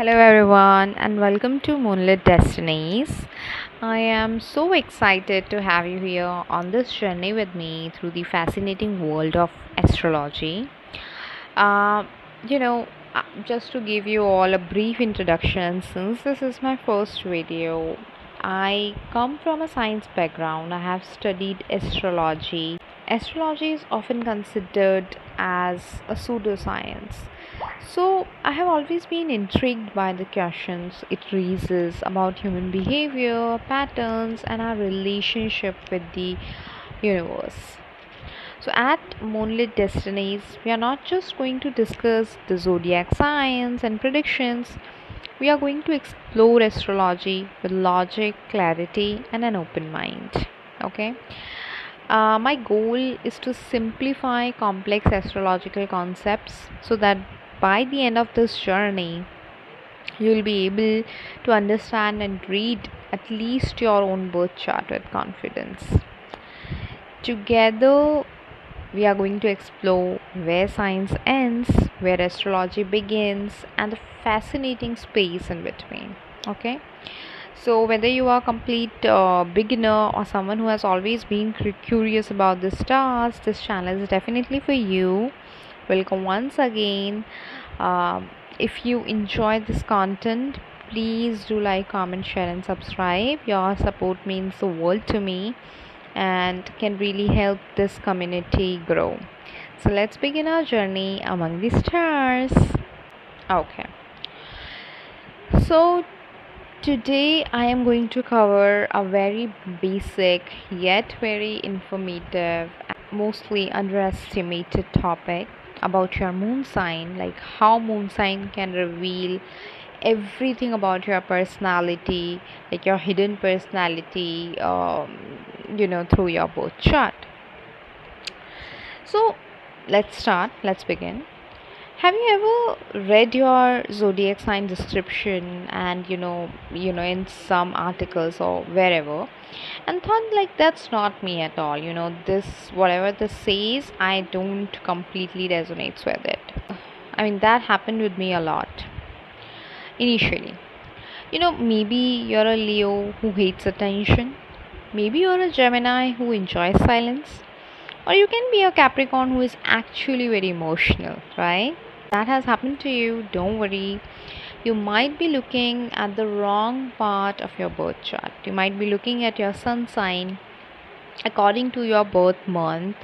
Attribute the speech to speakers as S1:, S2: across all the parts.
S1: Hello, everyone, and welcome to Moonlit Destinies. I am so excited to have you here on this journey with me through the fascinating world of astrology. Uh, you know, just to give you all a brief introduction, since this is my first video, I come from a science background. I have studied astrology. Astrology is often considered as a pseudoscience. So, I have always been intrigued by the questions it raises about human behavior, patterns, and our relationship with the universe. So, at Moonlit Destinies, we are not just going to discuss the zodiac signs and predictions, we are going to explore astrology with logic, clarity, and an open mind. Okay, my goal is to simplify complex astrological concepts so that by the end of this journey, you'll be able to understand and read at least your own birth chart with confidence. Together, we are going to explore where science ends, where astrology begins, and the fascinating space in between. Okay, so whether you are a complete beginner or someone who has always been curious about the stars, this channel is definitely for you. Welcome once again. If you enjoy this content, please do like, comment, share, and subscribe. Your support means the world to me and can really help this community grow. So let's begin our journey among the stars. Okay. So today I am going to cover a very basic yet very informative, mostly underestimated topic about your moon sign, like how moon sign can reveal everything about your personality, like your hidden personality, through your birth chart. So let's begin. Have you ever read your zodiac sign description and in some articles or wherever and thought like that's not me at all, this whatever this says I don't completely resonates with it. I mean, that happened with me a lot initially. Maybe you're a Leo who hates attention, maybe you're a Gemini who enjoys silence, or you can be a Capricorn who is actually very emotional, right? That has happened to you, don't worry. You might be looking at the wrong part of your birth chart. You might be looking at your sun sign according to your birth month.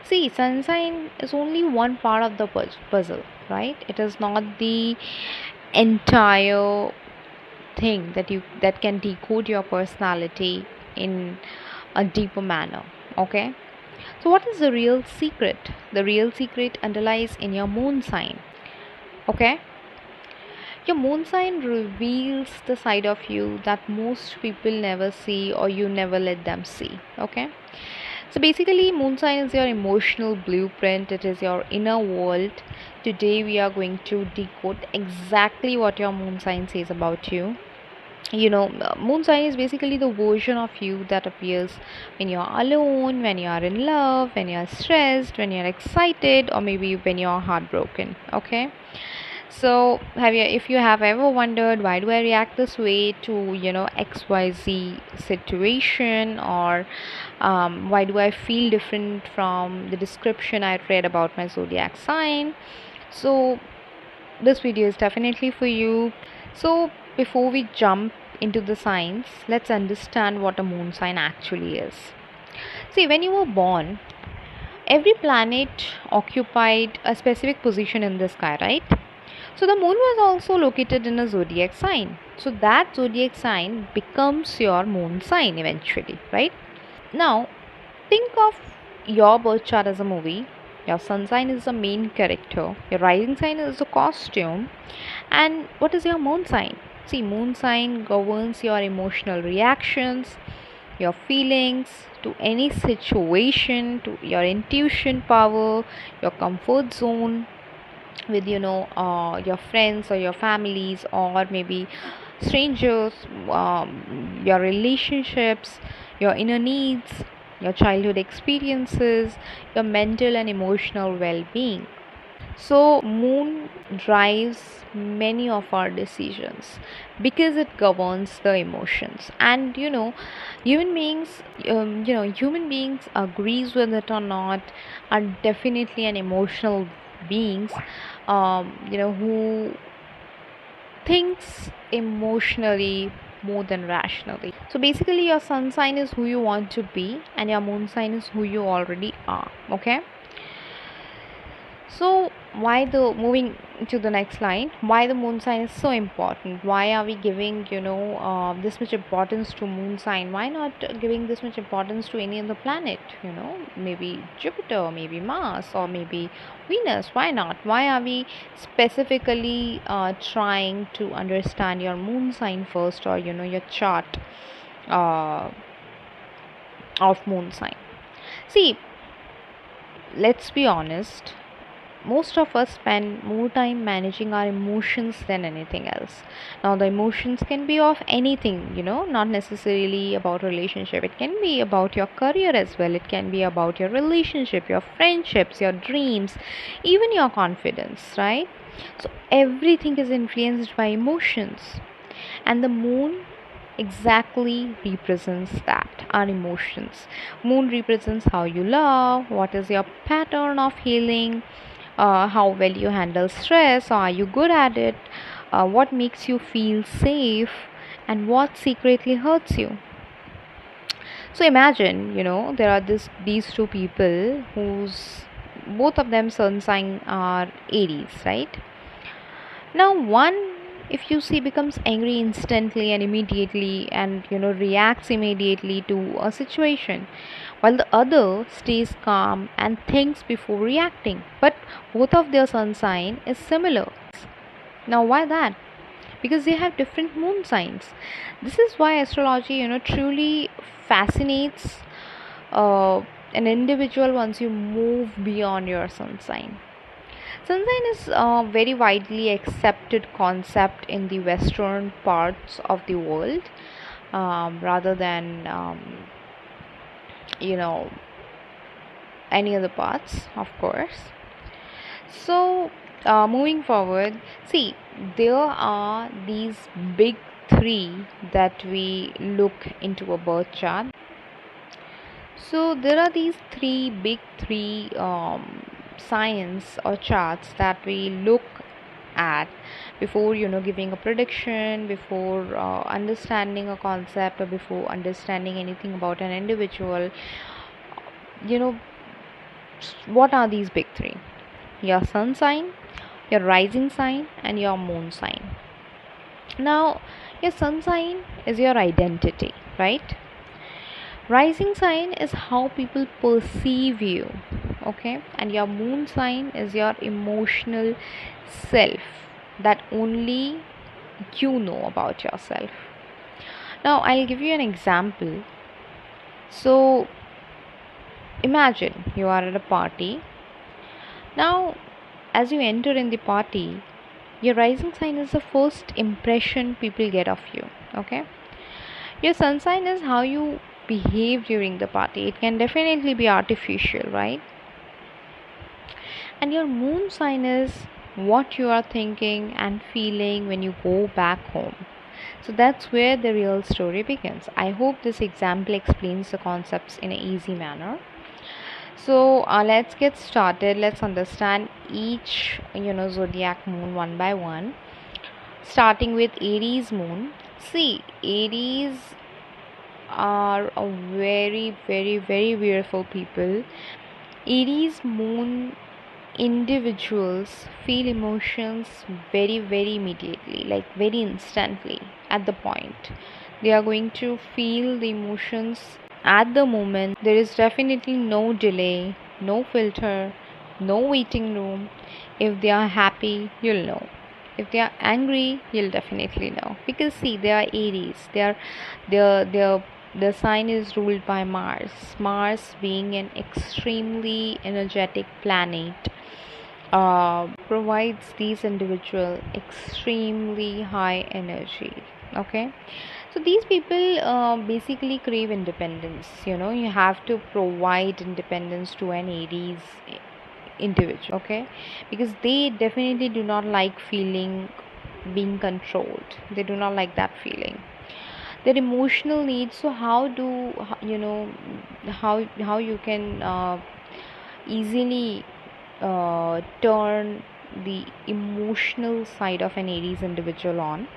S1: See, sun sign is only one part of the puzzle, right? It is not the entire thing that can decode your personality in a deeper manner. Okay, so what is the real secret? The real secret underlies in your moon sign. Okay, your moon sign reveals the side of you that most people never see or you never let them see. Okay, so basically moon sign is your emotional blueprint, it is your inner world. Today we are going to decode exactly what your moon sign says about you. Moon sign is basically the version of you that appears when you're alone, when you are in love, when you're stressed, when you're excited, or maybe when you're heartbroken. Okay, so if you have ever wondered why do I react this way to XYZ situation, or why do I feel different from the description I read about my zodiac sign, so this video is definitely for you. So before we jump into the signs, let's understand what a moon sign actually is. See, when you were born, every planet occupied a specific position in the sky, right? So the moon was also located in a zodiac sign. So that zodiac sign becomes your moon sign eventually, right? Now, think of your birth chart as a movie. Your sun sign is the main character, your rising sign is the costume, and what is your moon sign? See, moon sign governs your emotional reactions, your feelings to any situation, to your intuition power, your comfort zone with your friends or your families, or maybe strangers, your relationships, your inner needs, your childhood experiences, your mental and emotional well-being. So moon drives many of our decisions because it governs the emotions. And human beings, agrees with it or not, are definitely an emotional beings, who thinks emotionally more than rationally. So basically, your sun sign is who you want to be, and your moon sign is who you already are. Okay. So why the moving to the next line? Why the moon sign is so important? Why are we giving this much importance to moon sign? Why not giving this much importance to any other planet? Maybe Jupiter, maybe Mars, or maybe Venus. Why not? Why are we specifically trying to understand your moon sign first, or your chart uh, of moon sign? See, let's be honest, most of us spend more time managing our emotions than anything else. Now the emotions can be of anything, not necessarily about relationship. It can be about your career as well. It can be about your relationship, your friendships, your dreams, even your confidence, right? So everything is influenced by emotions, and the moon exactly represents that, our emotions. Moon represents how you love, what is your pattern of healing, how well you handle stress, or are you good at it, what makes you feel safe, and what secretly hurts you. So imagine, there are these two people whose both of them sun sign are Aries, right? Now one, if you see, becomes angry instantly and immediately, and reacts immediately to a situation, while the other stays calm and thinks before reacting. But both of their sun sign is similar. Now why that? Because they have different moon signs. This is why astrology, truly fascinates uh, an individual once you move beyond your sun sign. Sun sign is a very widely accepted concept in the western parts of the world, rather than you know any other parts, of course. So moving forward, see, there are these big three that we look into a birth chart. So there are these three signs or charts that we look at before giving a prediction, before understanding a concept, or before understanding anything about an individual. You know what are these big three? Your sun sign, your rising sign, and your moon sign. Now your sun sign is your identity, right? Rising sign is how people perceive you, okay? And your moon sign is your emotional self, that only you know about yourself. Now I'll give you an example. So imagine you are at a party. Now as you enter in the party, your rising sign is the first impression people get of you, okay? Your sun sign is how you behave during the party. It can definitely be artificial, right? And your moon sign is what you are thinking and feeling when you go back home. So that's where the real story begins. I hope this example explains the concepts in an easy manner. So let's get started. Let's understand each zodiac moon one by one, starting with Aries moon. See, Aries are a very, very, very beautiful people. Aries moon individuals feel emotions very, very immediately, like very instantly at the point. They are going to feel the emotions at the moment. There is definitely no delay, no filter, no waiting room. If they are happy, you'll know. If they are angry, you'll definitely know, because see, they are Aries. The sign is ruled by Mars. Mars being an extremely energetic planet, provides these individual extremely high energy. Okay, so these people basically crave independence. You have to provide independence to an Aries individual, okay, because they definitely do not like feeling being controlled. They do not like that feeling, their emotional needs. So how do you know how you can easily turn the emotional side of an Aries individual on?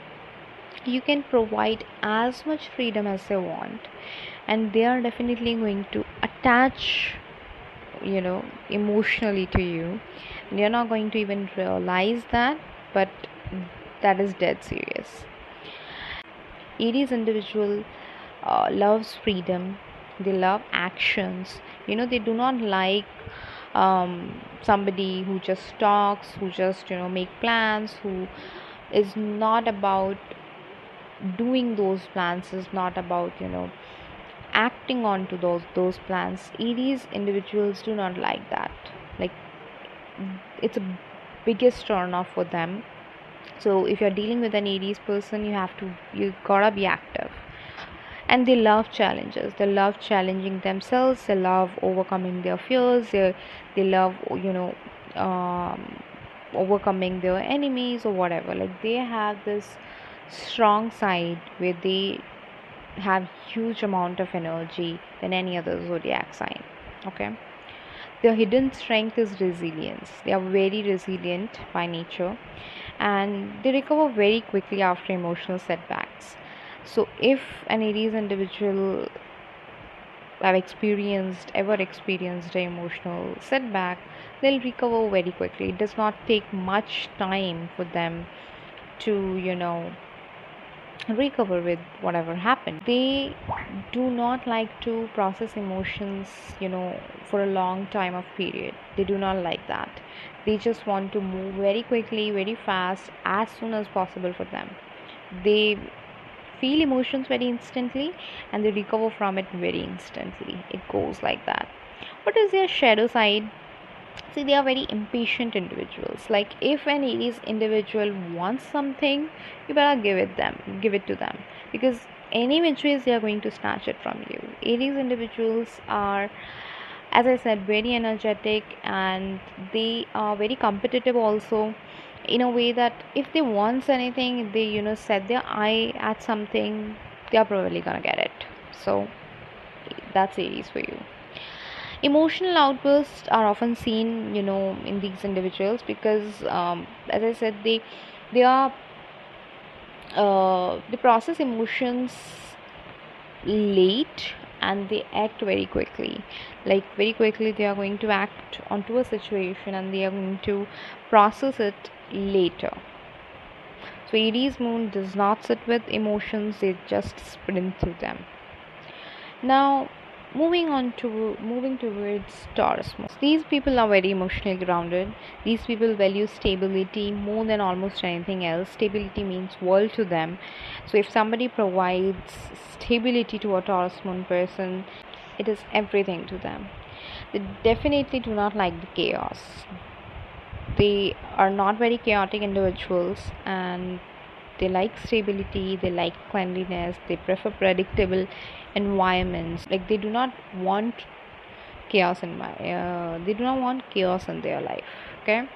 S1: You can provide as much freedom as they want, and they are definitely going to attach, emotionally to you. They're not going to even realize that, but that is dead serious. Aries individual loves freedom. They love actions. They do not like somebody who just talks, who just make plans, who is not about doing those plans, is not about acting on to those plans. Aries individuals do not like that. Like, it's a biggest turn off for them. So if you're dealing with an Aries person, you gotta be active. And they love challenges. They love challenging themselves. They love overcoming their fears. They love overcoming their enemies or whatever. Like, they have this strong side where they have huge amount of energy than any other zodiac sign. Okay, their hidden strength is resilience. They are very resilient by nature, and they recover very quickly after emotional setbacks. So if an Aries individual have experienced an emotional setback, they'll recover very quickly. It does not take much time for them to recover with whatever happened. They do not like to process emotions, for a long time of period. They do not like that. They just want to move very quickly, very fast, as soon as possible for them. They feel emotions very instantly, and they recover from it very instantly. It goes like that. What is their shadow side? See, they are very impatient individuals. Like, if an Aries individual wants something, you better give it to them, because any which ways they are going to snatch it from you. Aries individuals are, as I said, very energetic, and they are very competitive also, in a way that if they want anything, they set their eye at something, they are probably gonna get it. So that's Aries for you. Emotional outbursts are often seen, in these individuals, because as I said, they are they process emotions late, and they act very quickly. Like, very quickly they are going to act onto a situation, and they are going to process it later. So Aries moon does not sit with emotions, they just sprint through them. Now, moving towards Taurus moon. These people are very emotionally grounded. These people value stability more than almost anything else. Stability means world to them. So if somebody provides stability to a Taurus moon person, it is everything to them. They definitely do not like the chaos. They are not very chaotic individuals, and they like stability, they like cleanliness, they prefer predictable environments. Like, they do not want they do not want chaos in their life. Okay,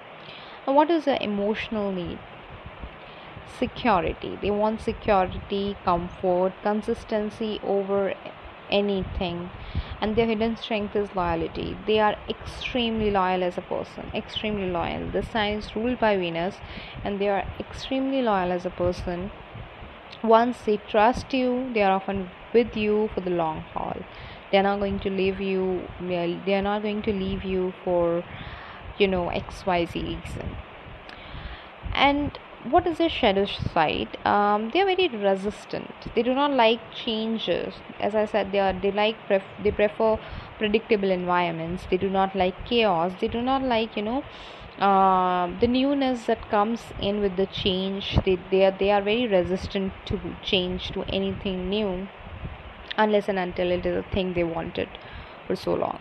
S1: now what is the emotional need? Security. They want security, comfort, consistency over anything. And their hidden strength is loyalty. They are extremely loyal as a person, extremely loyal. This sign is ruled by Venus, and they are extremely loyal as a person. Once they trust you, they are often with you for the long haul. They are not going to leave you. They are not going to leave you for XYZ reason. And what is their shadow side? They are very resistant. They do not like changes. As I said, they prefer predictable environments. They do not like chaos. They do not like the newness that comes in with the change. They are very resistant to change, to anything new, unless and until it is a thing they wanted for so long.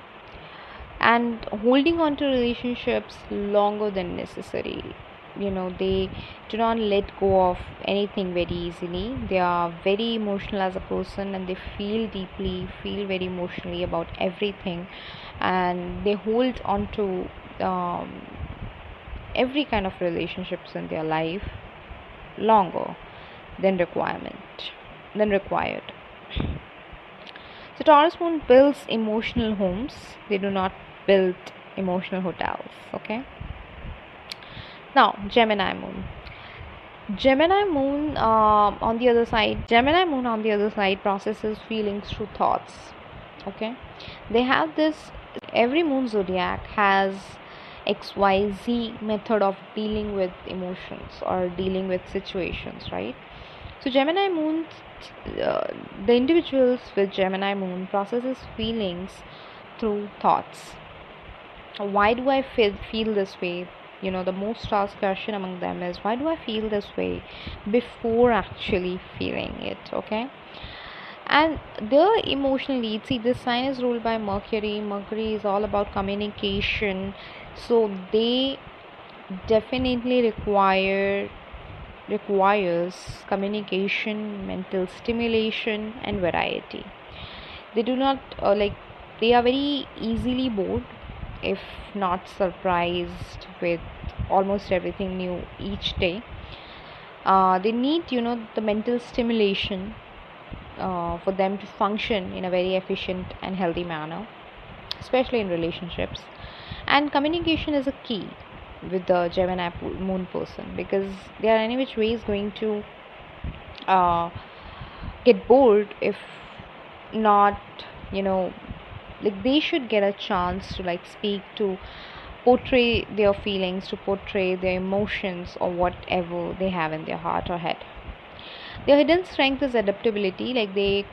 S1: And holding on to relationships longer than necessary. They do not let go of anything very easily. They are very emotional as a person, and they feel very emotionally about everything, and they hold on to um, every kind of relationships in their life longer than required. So Taurus moon builds emotional homes. They do not build emotional hotels. Okay. Now Gemini moon. Gemini moon on the other side processes feelings through thoughts. Okay, they have this. Every moon zodiac has XYZ method of dealing with emotions or dealing with situations, right? So Gemini moon, the individuals with Gemini moon processes feelings through thoughts. Why do I feel this way? The most asked question among them is, why do I feel this way, before actually feeling it? Okay. And the emotional lead, see, this sign is ruled by Mercury is all about communication, so they definitely requires communication, mental stimulation, and variety. They do not they are very easily bored, if not surprised with almost everything new each day. They need the mental stimulation for them to function in a very efficient and healthy manner, especially in relationships. And communication is a key with the Gemini moon person, because they are any which way is going to get bored if not, they should get a chance to speak, to portray their feelings, to portray their emotions, or whatever they have in their heart or head. Their hidden strength is adaptability, like they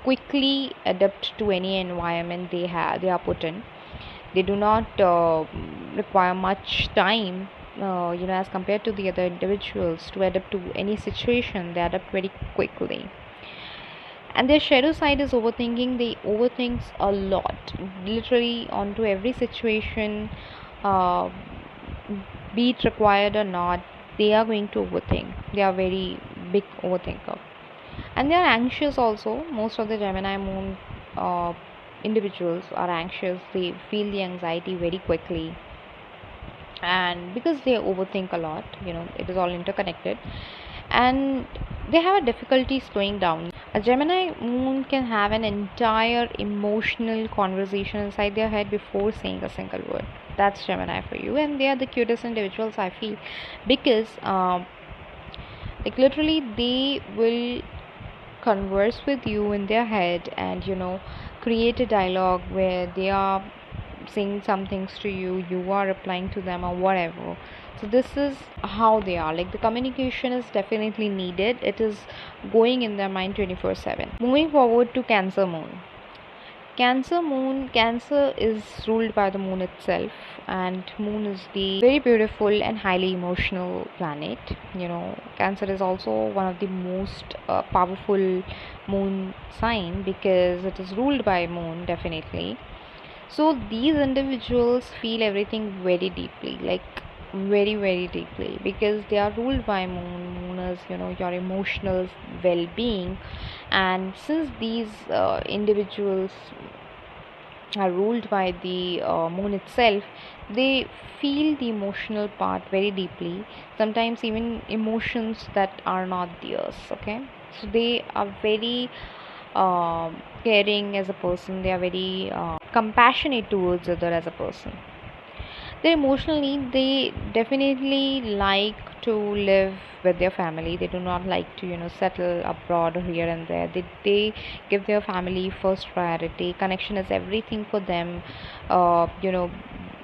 S1: quickly adapt to any environment they are put in. They do not require much time, as compared to the other individuals, to adapt to any situation. They adapt very quickly. And their shadow side is overthinking. They overthink a lot, literally onto every situation, uh, be it required or not. They are going to overthink. They are very big overthinker, and they are anxious also. Most of the Gemini moon individuals are anxious. They feel the anxiety very quickly, and because they overthink a lot, it is all interconnected, and they have a difficulty slowing down. A Gemini moon can have an entire emotional conversation inside their head before saying a single word. That's Gemini for you, and they are the cutest individuals, I feel, because literally they will converse with you in their head, and create a dialogue where they are saying some things to you, you are replying to them, or whatever. So this is how they are. The communication is definitely needed. It is going in their mind 24/7. Moving forward to Cancer moon. Cancer is ruled by the moon itself, and moon is the very beautiful and highly emotional planet. Cancer is also one of the most powerful moon sign, because it is ruled by moon, definitely. So these individuals feel everything very deeply, very very deeply, because they are ruled by moon is your emotional well-being. And since these individuals are ruled by the moon itself, they feel the emotional part very deeply, sometimes even emotions that are not theirs. Okay, so they are very caring as a person. They are very compassionate towards other as a person. Their emotional need, they definitely like to live with their family. They do not like to settle abroad or here and there. They give their family first priority. Connection is everything for them.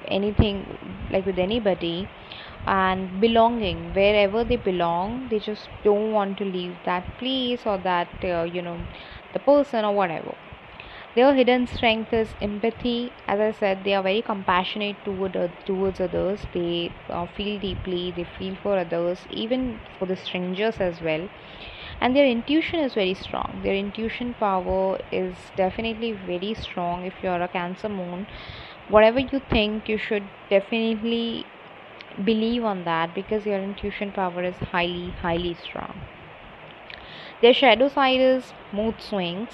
S1: Anything, like with anybody. And belonging, wherever they belong, they just don't want to leave that place, or that the person, or whatever. Their hidden strength is empathy. As I said, they are very compassionate towards others. They feel deeply. They feel for others, even for the strangers as well. And their intuition is very strong. Their intuition power is definitely very strong. If you are a Cancer moon, whatever you think, you should definitely believe on that, because your intuition power is highly highly strong. Their shadow side is mood swings,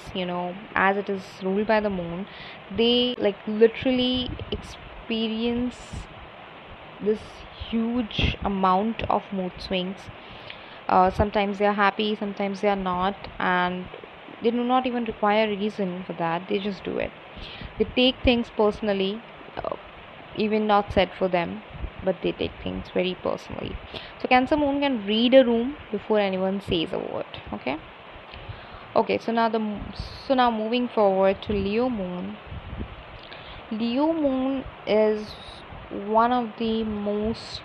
S1: as it is ruled by the moon. They literally experience this huge amount of mood swings. Sometimes they are happy, sometimes they are not, and they do not even require a reason for that. They just do it. They take things personally, uh, even not said for them, but they take things very personally. So Cancer Moon can read a room before anyone says a word. Okay. Okay. So now moving forward to Leo Moon. Leo Moon is one of the most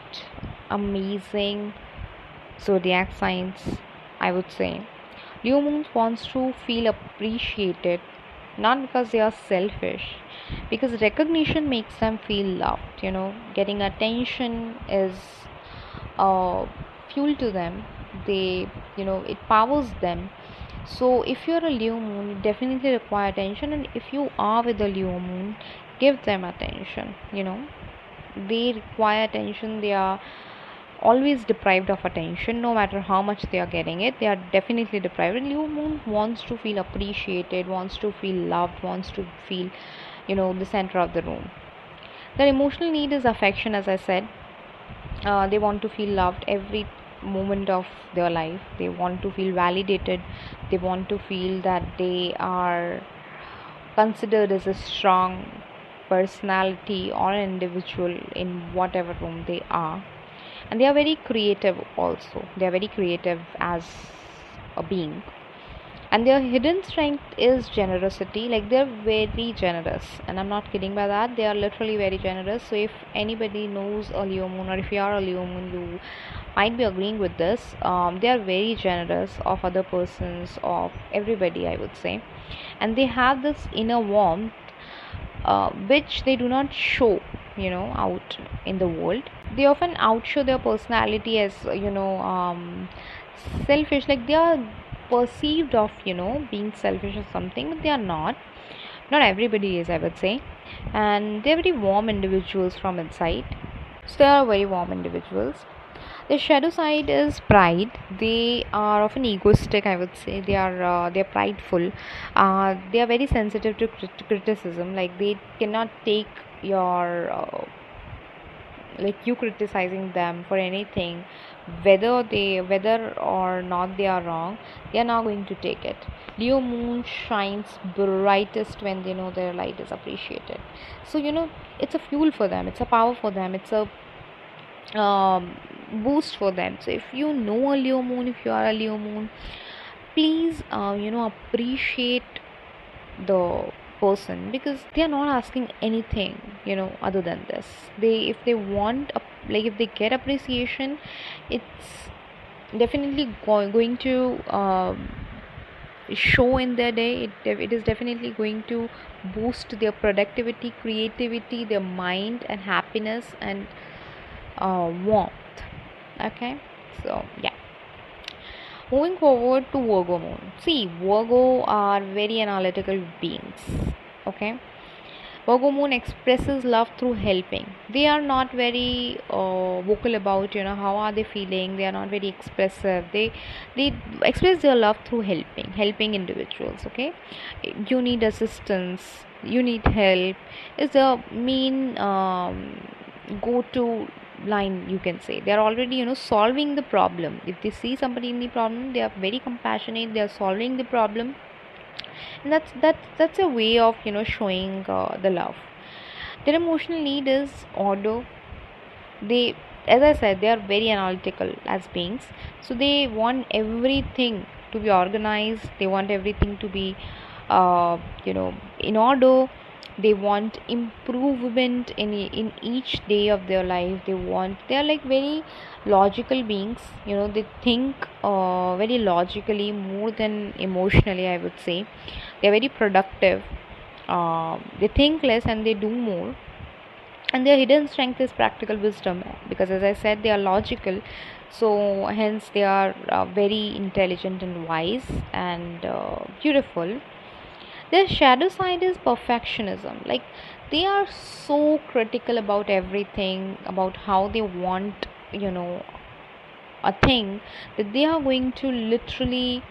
S1: amazing zodiac signs, I would say. Leo Moon wants to feel appreciated, not because they are selfish, because recognition makes them feel loved. Getting attention is fuel to them. It powers them. So if you're a Leo Moon, you definitely require attention, and if you are with a Leo Moon, give them attention. They require attention. They are always deprived of attention. No matter how much they are getting it, they are definitely deprived. And Leo Moon wants to feel appreciated, wants to feel loved, wants to feel the center of the room. Their emotional need is affection, as I said. They want to feel loved every moment of their life. They want to feel validated. They want to feel that they are considered as a strong personality or an individual in whatever room they are. And they are very creative also. They are very creative as a being. And their hidden strength is generosity. Like, they're very generous, and I'm not kidding by that. They are literally very generous. So if anybody knows a Leo Moon, or if you are a Leo Moon, you might be agreeing with this. They are very generous of other persons, of everybody, I would say. And they have this inner warmth, which they do not show out in the world. They often outshow their personality as selfish. Like, they are perceived of being selfish or something, but they are not everybody is, I would say. And they're very warm individuals from inside. So they are very warm individuals. The shadow side is pride. They are often egoistic, I would say. They're prideful. They are very sensitive to criticism. Like, they cannot take your like you criticizing them for anything, whether or not they are wrong. They are not going to take it. Leo Moon shines brightest when they know their light is appreciated. So it's a fuel for them, it's a power for them, it's a boost for them. So if you know a Leo Moon, if you are a Leo Moon, please appreciate the person, because they are not asking anything other than this. If they want like, if they get appreciation, it's definitely going to show in their day. It is definitely going to boost their productivity, creativity, their mind, and happiness, and warmth. Okay, so yeah. Moving forward to Virgo Moon. See, Virgo are very analytical beings. Okay, Virgo Moon expresses love through helping. They are not very vocal about how are they feeling. They are not very expressive. They express their love through helping individuals. Okay, you need assistance, you need help is the main go to line, you can say. They are already solving the problem. If they see somebody in the problem, they are very compassionate. They are solving the problem, and that's a way of showing the love. Their emotional need is order. They, as I said, they are very analytical as beings. So they want everything to be organized. They want everything to be in order. They want improvement in each day of their life. They are like very logical beings. They think very logically more than emotionally, I would say. They are very productive. They think less and they do more. And their hidden strength is practical wisdom, because as I said, they are logical. So hence they are very intelligent and wise and beautiful. Their shadow side is perfectionism. Like, they are so critical about everything, about how they want a thing, that they are going to literally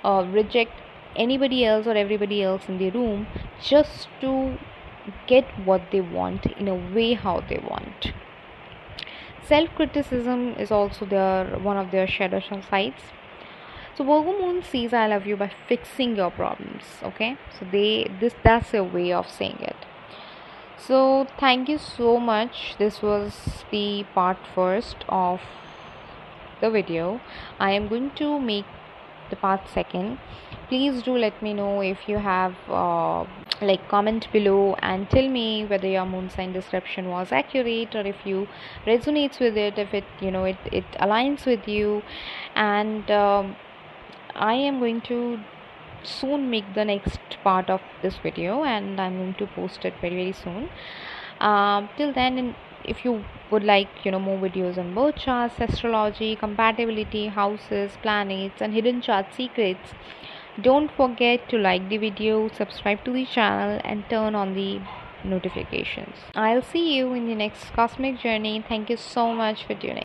S1: reject anybody else or everybody else in the room just to get what they want in a way how they want. Self-criticism is also their one of their shadow sides. So Virgo moon says I love you by fixing your problems. Okay, so that's a way of saying it. So thank you so much. This was the part first of the video. I am going to make the part second. Please do let me know if you have like comment below and tell me whether your moon sign description was accurate, or if you resonates with it, if it it aligns with you. And I am going to soon make the next part of this video, and I'm going to post it very very soon. Till then, if you would like more videos on birth charts, astrology, compatibility, houses, planets, and hidden chart secrets, don't forget to like the video, subscribe to the channel, and turn on the notifications. I'll see you in the next cosmic journey. Thank you so much for tuning.